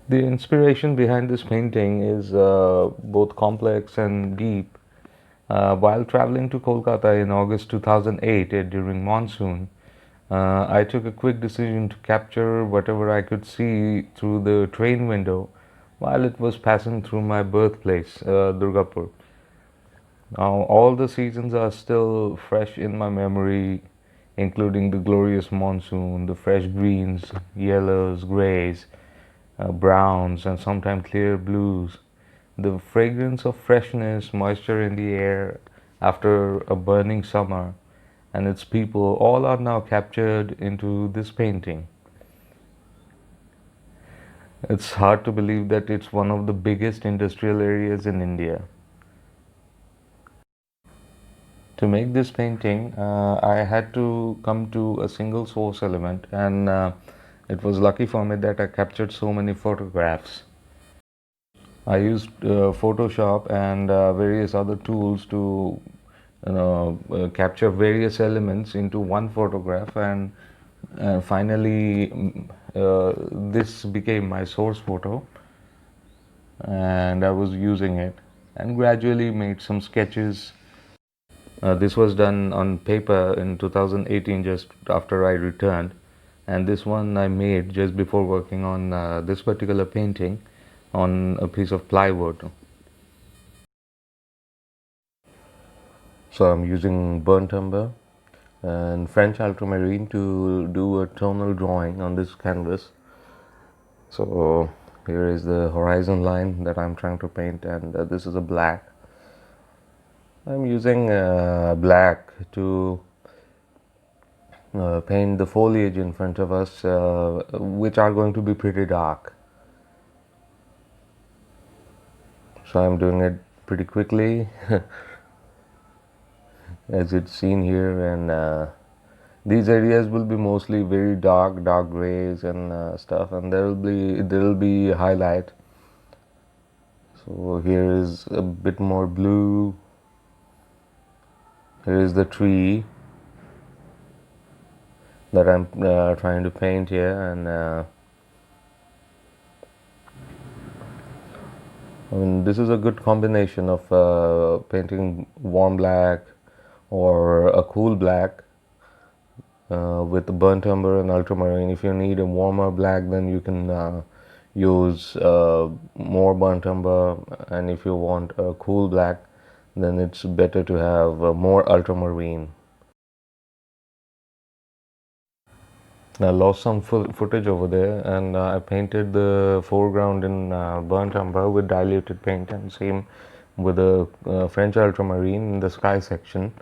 The inspiration behind this painting is both complex and deep. While traveling to Kolkata in August 2008 during monsoon, I took a quick decision to capture whatever I could see through the train window while it was passing through my birthplace, Durgapur. Now, all the seasons are still fresh in my memory, including the glorious monsoon, the fresh greens, yellows, grays, browns, and sometimes clear blues. The fragrance of freshness, moisture in the air after a burning summer, and its people all are now captured into this painting. It's hard to believe that it's one of the biggest industrial areas in India. To make this painting, I had to come to a single source element, and it was lucky for me that I captured so many photographs. I used Photoshop and various other tools to capture various elements into one photograph, and finally this became my source photo, and I was using it and gradually made some sketches. This was done on paper in 2018, just after I returned, and this one I made just before working on this particular painting on a piece of plywood. So I'm using burnt umber and French ultramarine to do a tonal drawing on this canvas. So here is the horizon line that I'm trying to paint, and this is a black. I'm using black to paint the foliage in front of us, which are going to be pretty dark. So I'm doing it pretty quickly as it's seen here, and these areas will be mostly very dark grays and stuff, and there will be highlight. So here is a bit more blue. Here is the tree that I'm trying to paint here, and I mean, this is a good combination of painting warm black or a cool black with burnt umber and ultramarine. If you need a warmer black, then you can use more burnt umber, and if you want a cool black, then it's better to have more ultramarine. I lost some footage over there, and I painted the foreground in burnt umber with diluted paint, and same with the French ultramarine in the sky section,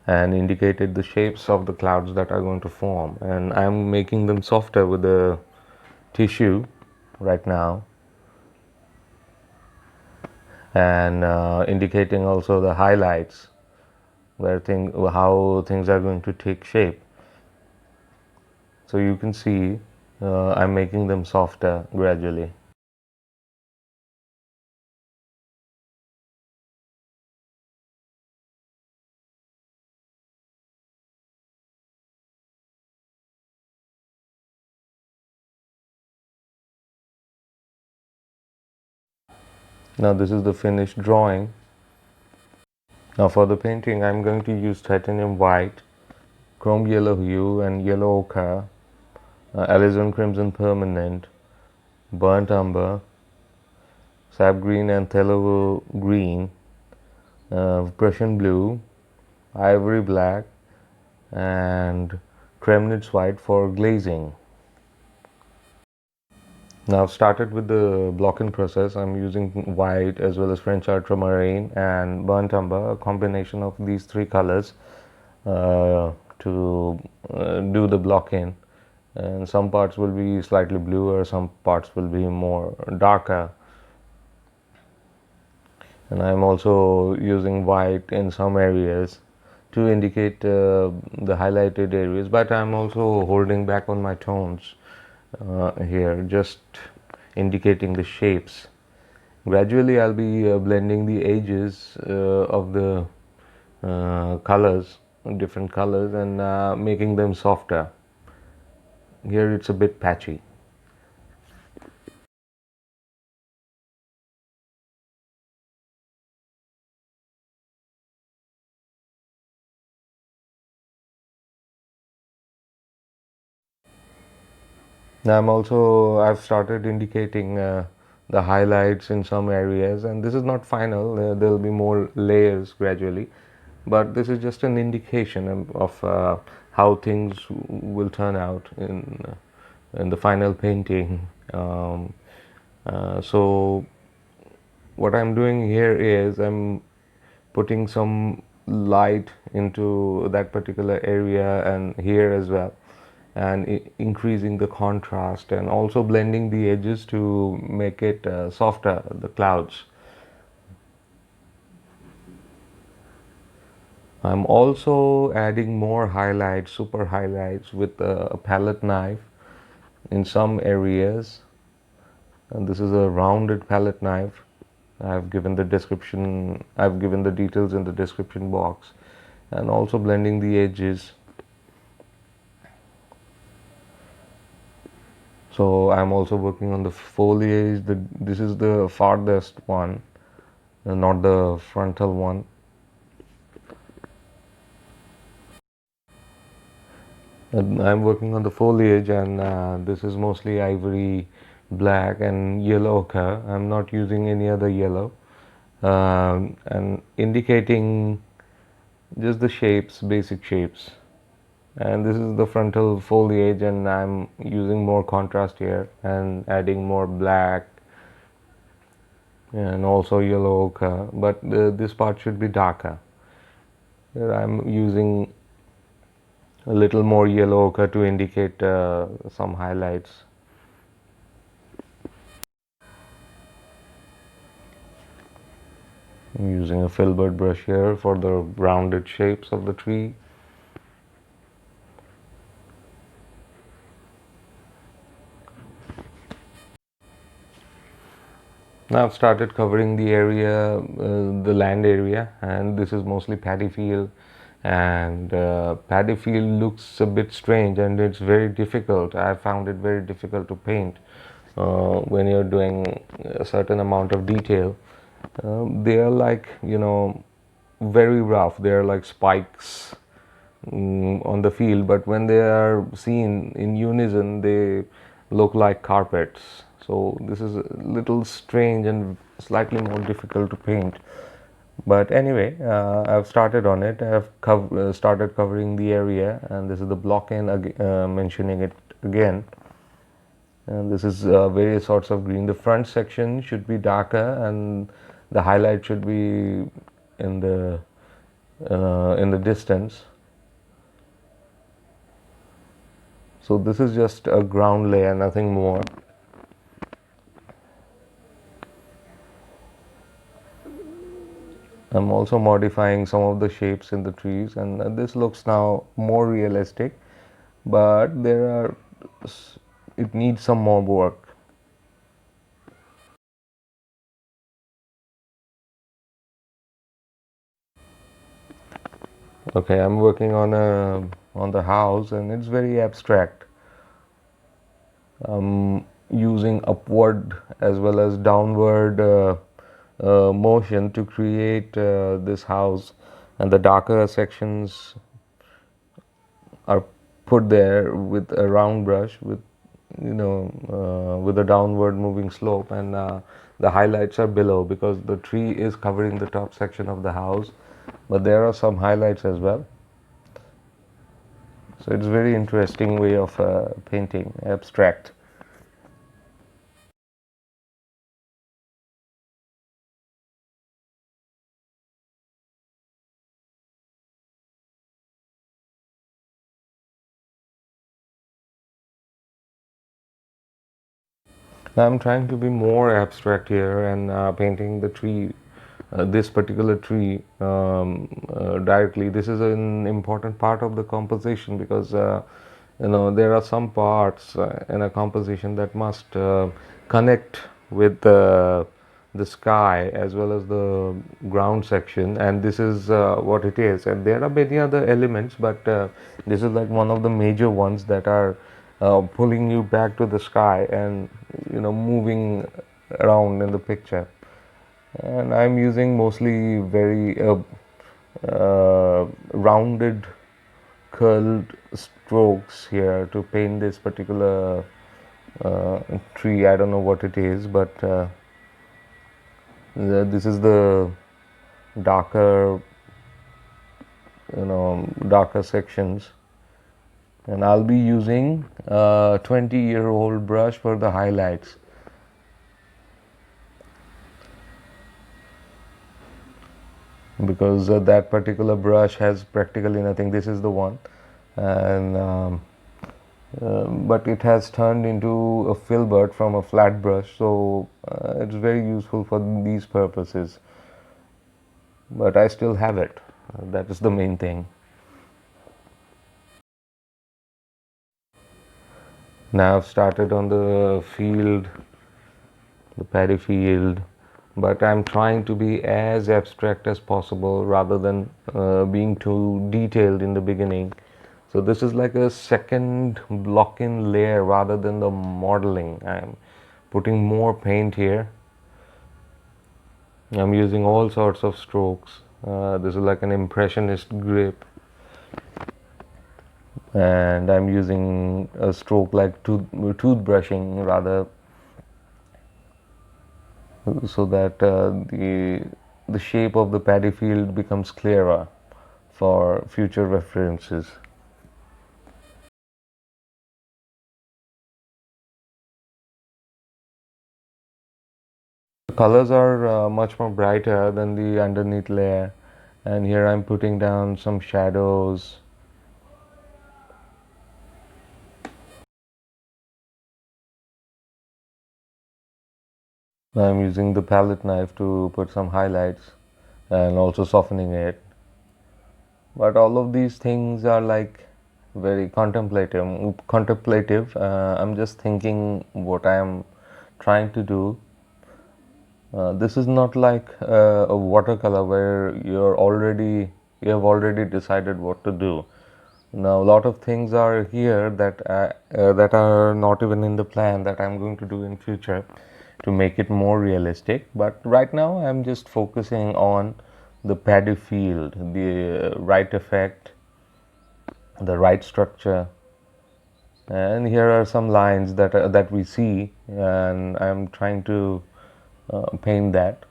and indicated the shapes of the clouds that are going to form. And I'm making them softer with the tissue right now, and indicating also the highlights how things are going to take shape. So you can see I'm making them softer gradually. Now this is the finished drawing. Now for the painting, I'm going to use titanium white, chrome yellow hue and yellow ochre, alizarin crimson permanent, burnt umber, sap green and phthalo green, Prussian blue, ivory black, and Kremnitz white for glazing. Now I've started with the blocking process. I'm using white as well as French ultramarine and burnt umber, a combination of these three colors to do the blocking. And some parts will be slightly bluer, some parts will be more darker. And I'm also using white in some areas to indicate the highlighted areas, but I'm also holding back on my tones here, just indicating the shapes. Gradually I'll be blending the edges of the colors, different colors, and making them softer. Here it's a bit patchy. I've started indicating the highlights in some areas, and this is not final. There'll be more layers gradually, but this is just an indication of how things will turn out in the final painting. So what I'm doing here is I'm putting some light into that particular area and here as well, and increasing the contrast and also blending the edges to make it softer, the clouds. I'm also adding more highlights, super highlights, with a palette knife in some areas. And this is a rounded palette knife. I've given the details in the description box, and also blending the edges. So I'm also working on the foliage. This is the farthest one, not the frontal one. And I'm working on the foliage, and this is mostly ivory black and yellow ochre. I'm not using any other yellow, and indicating just the shapes, basic shapes. And this is the frontal foliage, and I'm using more contrast here and adding more black and also yellow ochre, but this part should be darker. Here I'm using a little more yellow ochre to indicate some highlights. I'm using a filbert brush here for the rounded shapes of the tree. Now I've started covering the area, the land area, and this is mostly paddy field. And paddy field looks a bit strange, and it's very difficult. I found it very difficult to paint when you're doing a certain amount of detail. They are like, very rough. They are like spikes on the field, but when they are seen in unison, they look like carpets. So this is a little strange and slightly more difficult to paint. But anyway, I've started on it. Started covering the area, and this is the block in mentioning it again. And this is various sorts of green. The front section should be darker, and the highlight should be in the distance. So this is just a ground layer, nothing more. I'm also modifying some of the shapes in the trees, and this looks now more realistic, but it needs some more work. Okay, I'm working on the house, and it's very abstract. Using upward as well as downward motion to create this house, and the darker sections are put there with a round brush with a downward moving slope, and the highlights are below because the tree is covering the top section of the house, but there are some highlights as well. So it's a very interesting way of painting, abstract. I'm trying to be more abstract here and painting the tree, this particular tree directly. This is an important part of the composition because there are some parts in a composition that must connect with the sky as well as the ground section, and this is what it is. And there are many other elements, but this is like one of the major ones that are pulling you back to the sky and moving around in the picture. And I'm using mostly very rounded curled strokes here to paint this particular tree. I don't know what it is, but this is the darker, darker sections. And I'll be using a 20-year-old brush for the highlights. Because that particular brush has practically nothing. This is the one, and but it has turned into a filbert from a flat brush, so it's very useful for these purposes. But I still have it. That is the main thing. Now I've started on the field, the paddy field, but I'm trying to be as abstract as possible rather than being too detailed in the beginning. So this is like a second block-in layer rather than the modeling. I'm putting more paint here. I'm using all sorts of strokes. This is like an impressionist grip, and I'm using a stroke like toothbrushing rather, so that the shape of the paddy field becomes clearer for future references. The colors are much more brighter than the underneath layer, and here I'm putting down some shadows. I'm using the palette knife to put some highlights and also softening it. But all of these things are like very contemplative. I'm just thinking what I am trying to do. This is not like a watercolor where you have already decided what to do. Now a lot of things are here that are not even in the plan that I'm going to do in future to make it more realistic. But right now I'm just focusing on the paddy field, the right effect, the right structure, and here are some lines that we see, and I'm trying to paint that.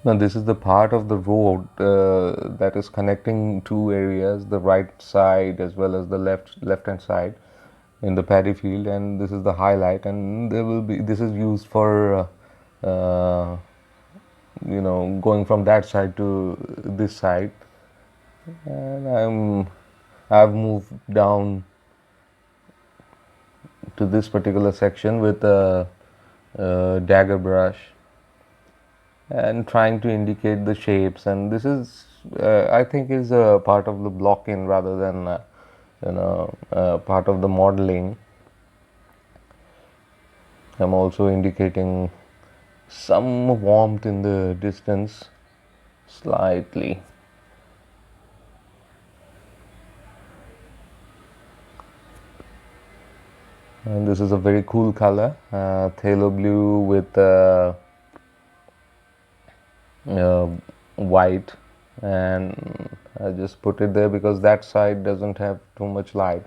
Now this is the part of the road that is connecting two areas, the right side as well as the left hand side in the paddy field, and this is the highlight, and there will be this is used for going from that side to this side, and I've moved down to this particular section with a dagger brush and trying to indicate the shapes, and this is I think is a part of the block-in rather than part of the modeling. I'm also indicating some warmth in the distance slightly. And this is a very cool color, phthalo blue with uh, white, and I just put it there because that side doesn't have too much light.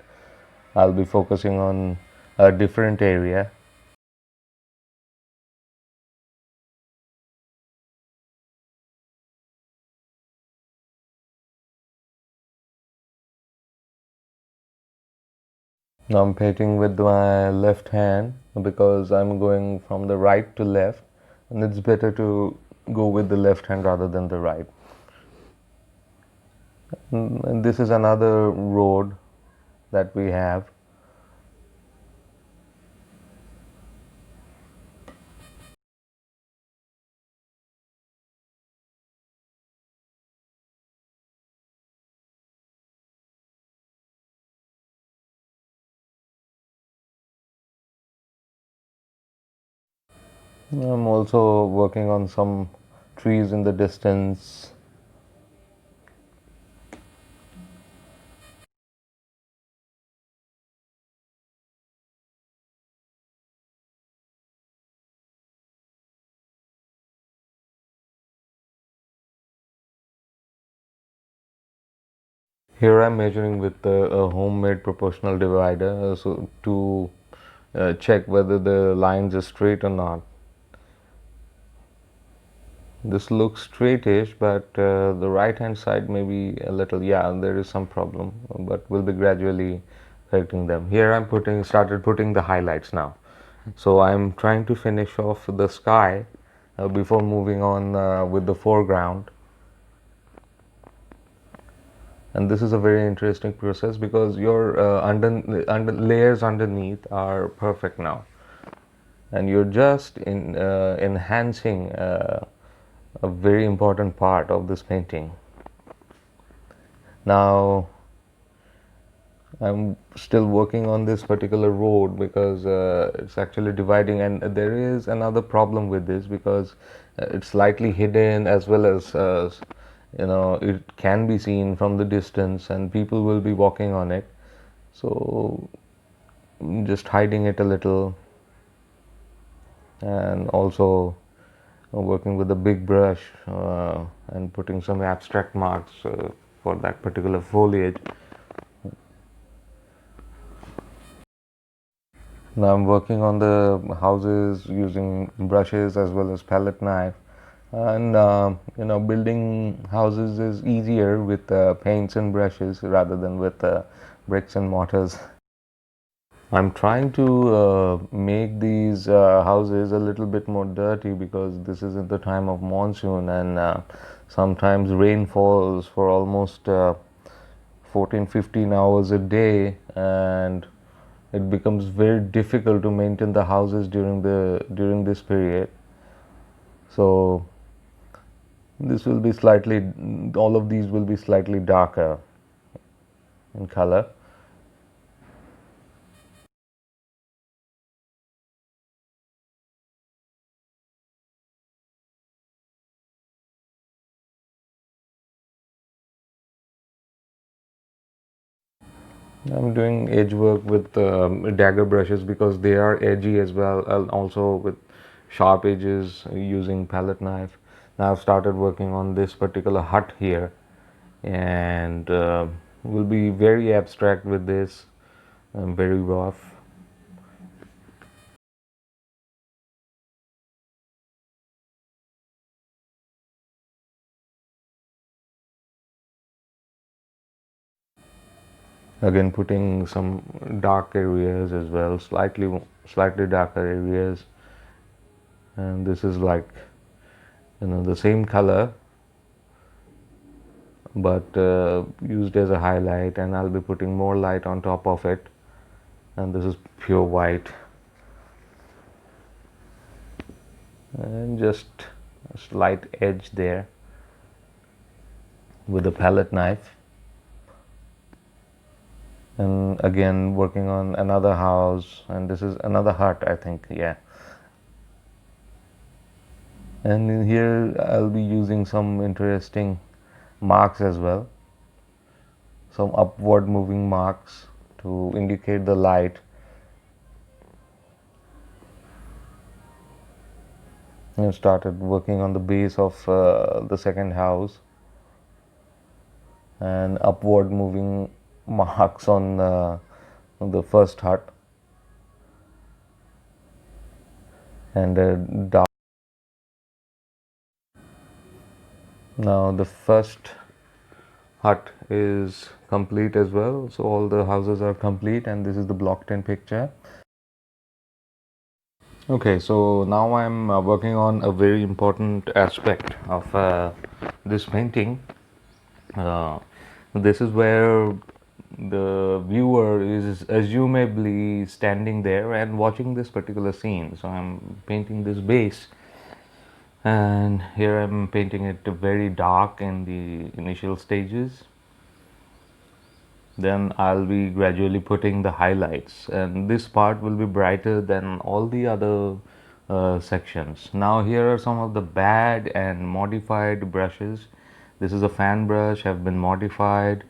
I'll be focusing on a different area. Now I'm painting with my left hand because I'm going from the right to left, and it's better to go with the left hand rather than the right. And this is another road that we have. I'm also working on some trees in the distance. Here I'm measuring with a homemade proportional divider, so to check whether the lines are straight or not. This looks straightish, but the right hand side may be a little, yeah, there is some problem, but we'll be gradually correcting them. Here I'm started putting the highlights now. So I'm trying to finish off the sky before moving on with the foreground. And this is a very interesting process because your under layers underneath are perfect now, and you're just enhancing a very important part of this painting. Now I'm still working on this particular road because it's actually dividing, and there is another problem with this because it's slightly hidden, as well as it can be seen from the distance and people will be walking on it. So just hiding it a little, and also working with a big brush and putting some abstract marks for that particular foliage. Now I'm working on the houses using brushes as well as palette knife, and building houses is easier with paints and brushes rather than with bricks and mortars. I'm trying to make these houses a little bit more dirty because this is at the time of monsoon, and sometimes rain falls for almost 14-15 hours a day, and it becomes very difficult to maintain the houses during this period. So this will be slightly, all of these will be slightly darker in color. I'm doing edge work with dagger brushes because they are edgy as well, and also with sharp edges using palette knife. Now I've started working on this particular hut here, and will be very abstract with this, very rough. Again, putting some dark areas as well, slightly darker areas, and this is like the same color but used as a highlight, and I'll be putting more light on top of it, and this is pure white, and just a slight edge there with a palette knife. And again working on another house, and this is another hut, I think, yeah. And in here I'll be using some interesting marks as well, some upward moving marks to indicate the light. I started working on the base of the second house, and upward moving marks on the first hut, and dark. Now the first hut is complete as well, so all the houses are complete, and this is the block 10 picture. Okay, so now I'm working on a very important aspect of this painting. Uh, this is where the viewer is assumably standing there and watching this particular scene. So I'm painting this base, and here I'm painting it very dark in the initial stages. Then I'll be gradually putting the highlights, and this part will be brighter than all the other sections. Now here are some of the bad and modified brushes. This is a fan brush, have been modified.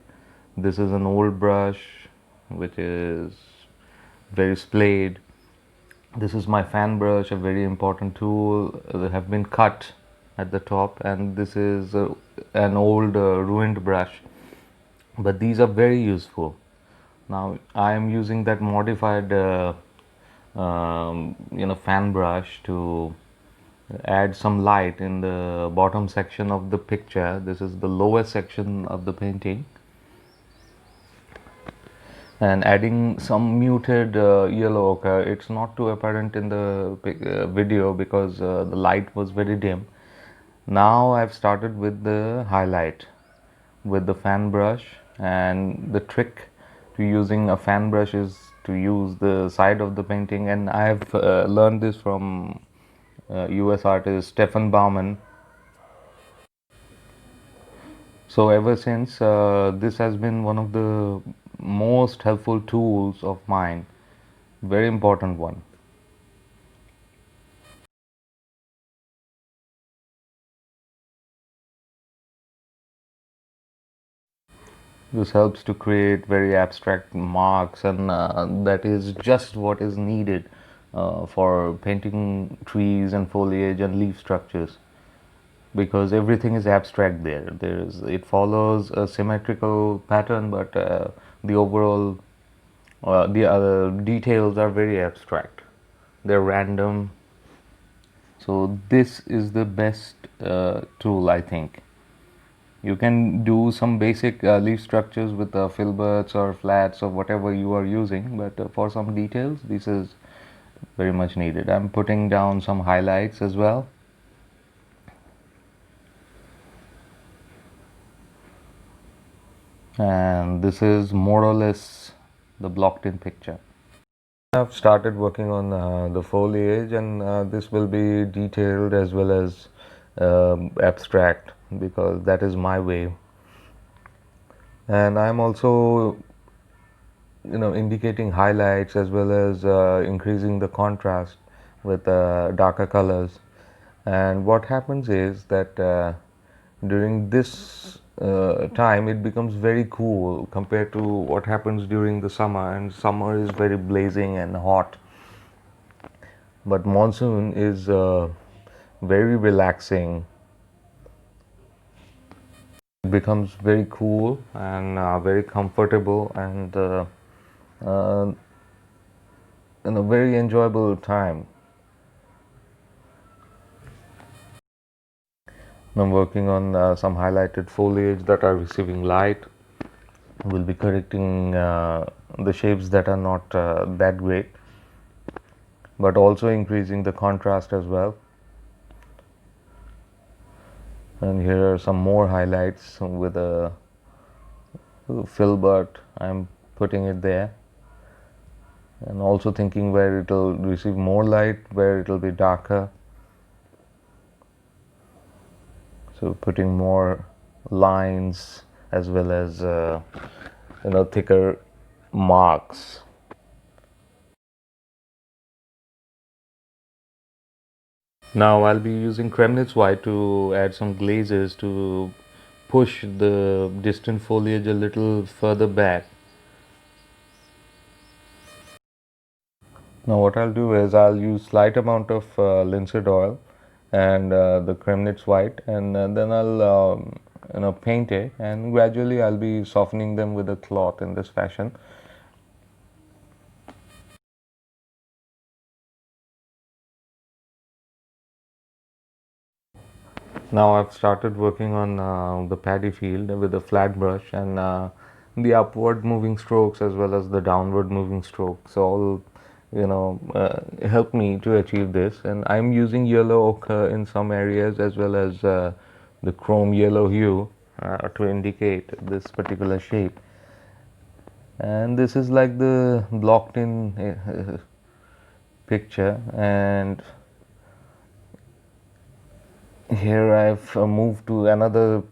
This is an old brush which is very splayed. This is my fan brush, a very important tool, have been cut at the top, and this is an old ruined brush. but these are very useful. Now I am using that modified fan brush to add some light in the bottom section of the picture. This is the lowest section of the painting, and adding some muted yellow ochre. It's not too apparent in the video because the light was very dim. Now I've started with the highlight with the fan brush, and the trick to using a fan brush is to use the side of the painting, and I have learned this from US artist Stefan Baumann. So ever since, this has been one of the most helpful tools of mine, very important one. This helps to create very abstract marks, and that is just what is needed for painting trees and foliage and leaf structures, because everything is abstract there. It follows a symmetrical pattern, but the overall the other details are very abstract. They're random. So this is the best tool, I think. You can do some basic leaf structures with filberts or flats or whatever you are using, but for some details, this is very much needed. I'm putting down some highlights as well. And this is more or less the blocked in picture. I've started working on the foliage, and this will be detailed as well as abstract, because that is my way. And I'm also indicating highlights as well as increasing the contrast with darker colors. And what happens is that during this time it becomes very cool compared to what happens during the summer, and summer is very blazing and hot, but monsoon is very relaxing. It becomes very cool and very comfortable, and uh, a very enjoyable time. I'm working on some highlighted foliage that are receiving light. We'll be correcting the shapes that are not that great, but also increasing the contrast as well. And here are some more highlights with a filbert. I'm putting it there, and also thinking where it will receive more light, where it will be darker. So putting more lines as well as thicker marks. Now I'll be using Kremnitz white to add some glazes to push the distant foliage a little further back. Now what I'll do is I'll use slight amount of linseed oil and the Kremnitz white, and then I'll paint it, and gradually I'll be softening them with a cloth in this fashion. Now I've started working on the paddy field with a flat brush, and the upward moving strokes as well as the downward moving strokes all help me to achieve this. And I'm using yellow ochre in some areas as well as the chrome yellow hue to indicate this particular shape. And this is like the blocked in picture, and here I've moved to another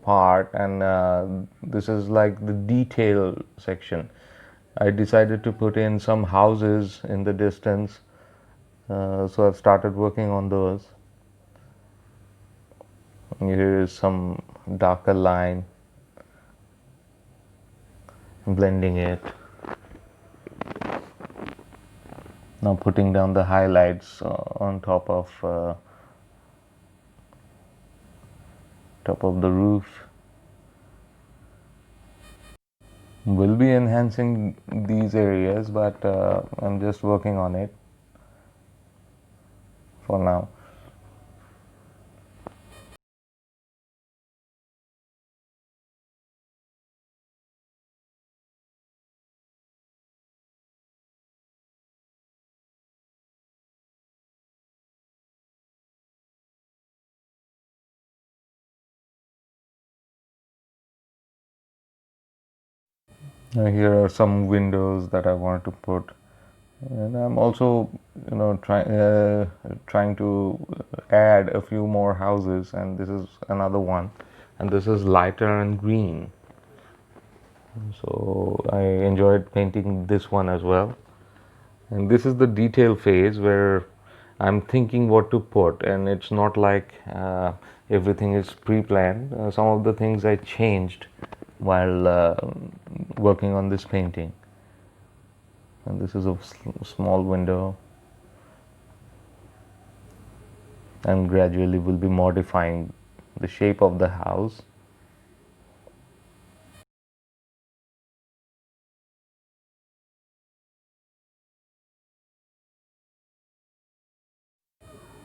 part, and this is like the detail section. I decided to put in some houses in the distance, so I've started working on those. Here is some darker line, blending it. Now putting down the highlights on top of the roof. Will be enhancing these areas, but I'm just working on it for now. Here are some windows that I want to put, and I'm also, trying to add a few more houses, and this is another one, and this is lighter and green. So I enjoyed painting this one as well. And this is the detail phase where I'm thinking what to put, and it's not like everything is pre-planned. Some of the things I changed while working on this painting. And this is a small window, and gradually we'll be modifying the shape of the house.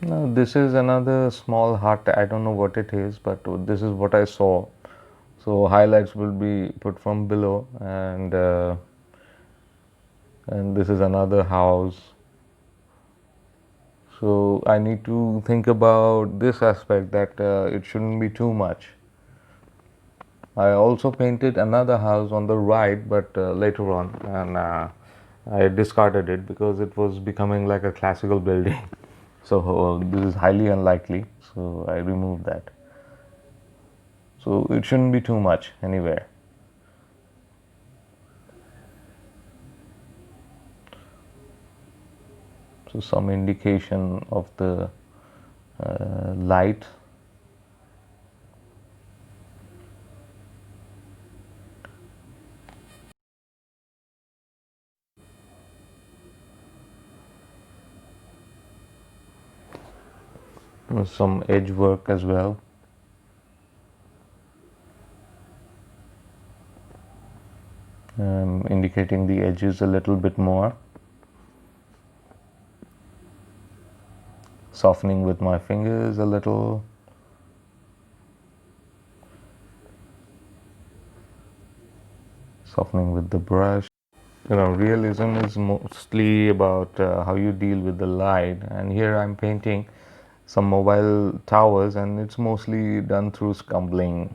Now this is another small hut. I don't know what it is, but this is what I saw. So highlights will be put from below, and this is another house. So I need to think about this aspect, that it shouldn't be too much. I also painted another house on the right, but later on, and I discarded it because it was becoming like a classical building. So this is highly unlikely. So I removed that. So it shouldn't be too much anywhere. So some indication of the light. Some edge work as well. Indicating the edges a little bit more. Softening with my fingers a little. Softening with the brush. Realism is mostly about how you deal with the light, and here I'm painting some mobile towers, and it's mostly done through scumbling.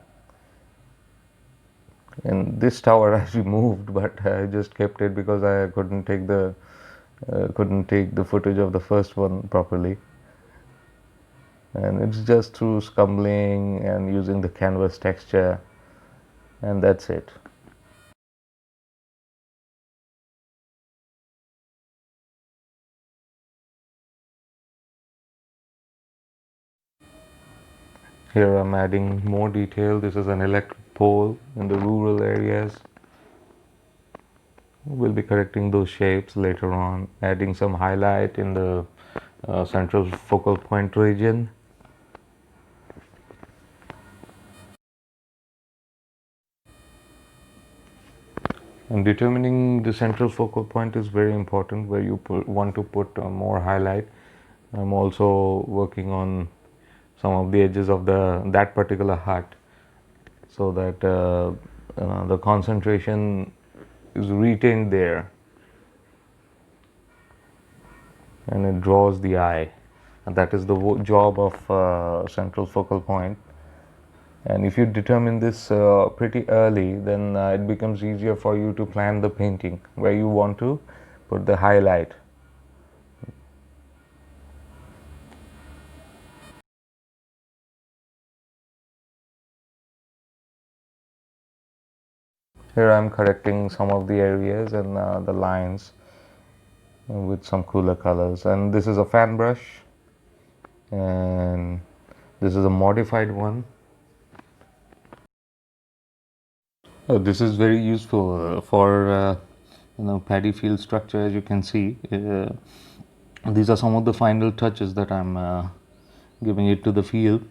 And this tower I removed, but I just kept it because I couldn't take the footage of the first one properly. And it's just through scumbling and using the canvas texture, and that's it. Here I'm adding more detail. This is an electric pole in the rural areas. We'll be correcting those shapes later on, adding some highlight in the central focal point region. And determining the central focal point is very important, where you want to put more highlight. I'm also working on some of the edges of that particular hut, so that the concentration is retained there, and it draws the eye. And that is the job of central focal point. And if you determine this pretty early, then it becomes easier for you to plan the painting where you want to put the highlight. Here I'm correcting some of the areas and the lines with some cooler colors. And this is a fan brush, and this is a modified one. This is very useful for paddy field structure. As you can see, these are some of the final touches that I'm giving it to the field.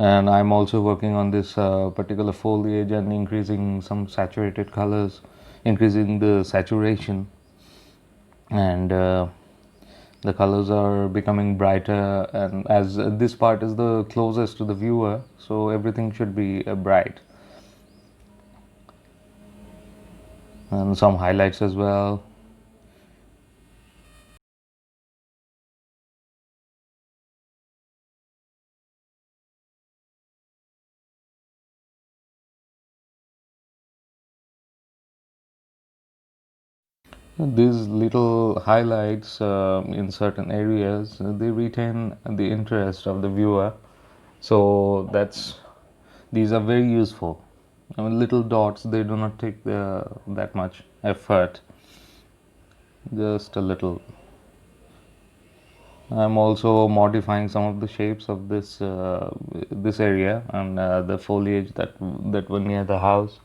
And I'm also working on this particular foliage and increasing some saturated colors, increasing the saturation, and the colors are becoming brighter. And as this part is the closest to the viewer, so everything should be bright, and some highlights as well. These little highlights in certain areas, they retain the interest of the viewer. So these are very useful. I mean, little dots, they do not take that much effort. Just a little. I'm also modifying some of the shapes of this area and the foliage that were near the house,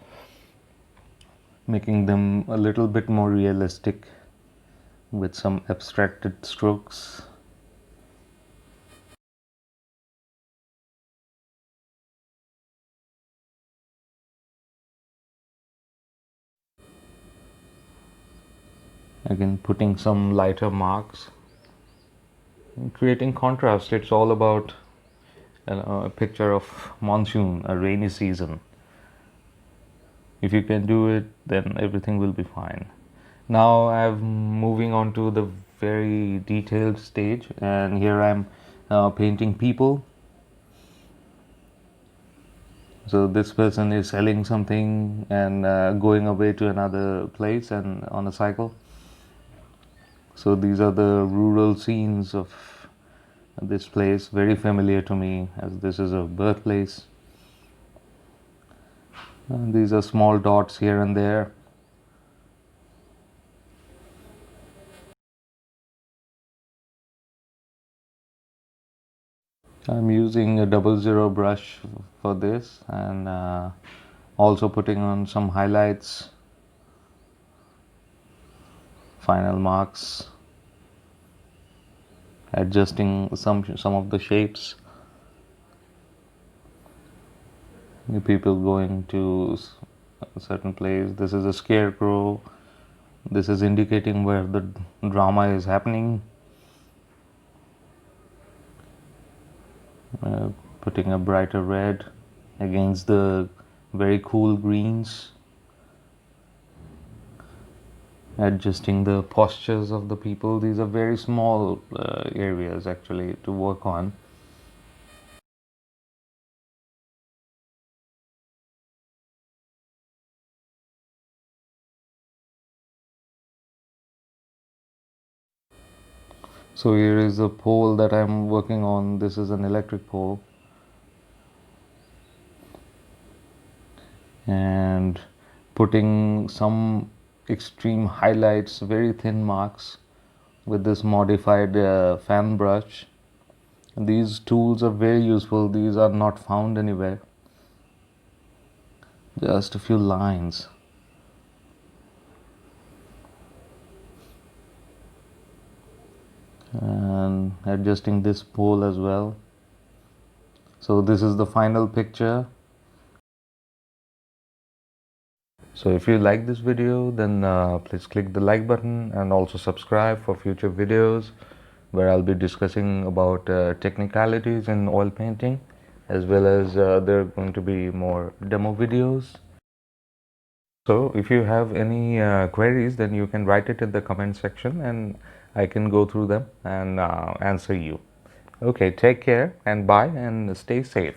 making them a little bit more realistic with some abstracted strokes. Again, putting some lighter marks, creating contrast. It's all about a picture of monsoon, a rainy season. If you can do it, then everything will be fine. Now I'm moving on to the very detailed stage, and here I'm painting people. So this person is selling something and going away to another place and on a cycle. So these are the rural scenes of this place, very familiar to me as this is a birthplace. And these are small dots here and there. I'm using a 00 brush for this, and also putting on some highlights, final marks, adjusting some of the shapes. The people going to a certain place. This is a scarecrow. This is indicating where the drama is happening. Uh, Putting a brighter red against the very cool greens. Adjusting the postures of the people. These are very small areas actually to work on. So here is the pole that I'm working on. This is an electric pole, and putting some extreme highlights, very thin marks with this modified fan brush. These tools are very useful. These are not found anywhere. Just a few lines. And adjusting this pole as well. So this is the final picture. So if you like this video, then please click the like button and also subscribe for future videos where I'll be discussing about technicalities in oil painting, as well as there are going to be more demo videos. So if you have any queries, then you can write it in the comment section and I can go through them and answer you. Okay, take care and bye and stay safe.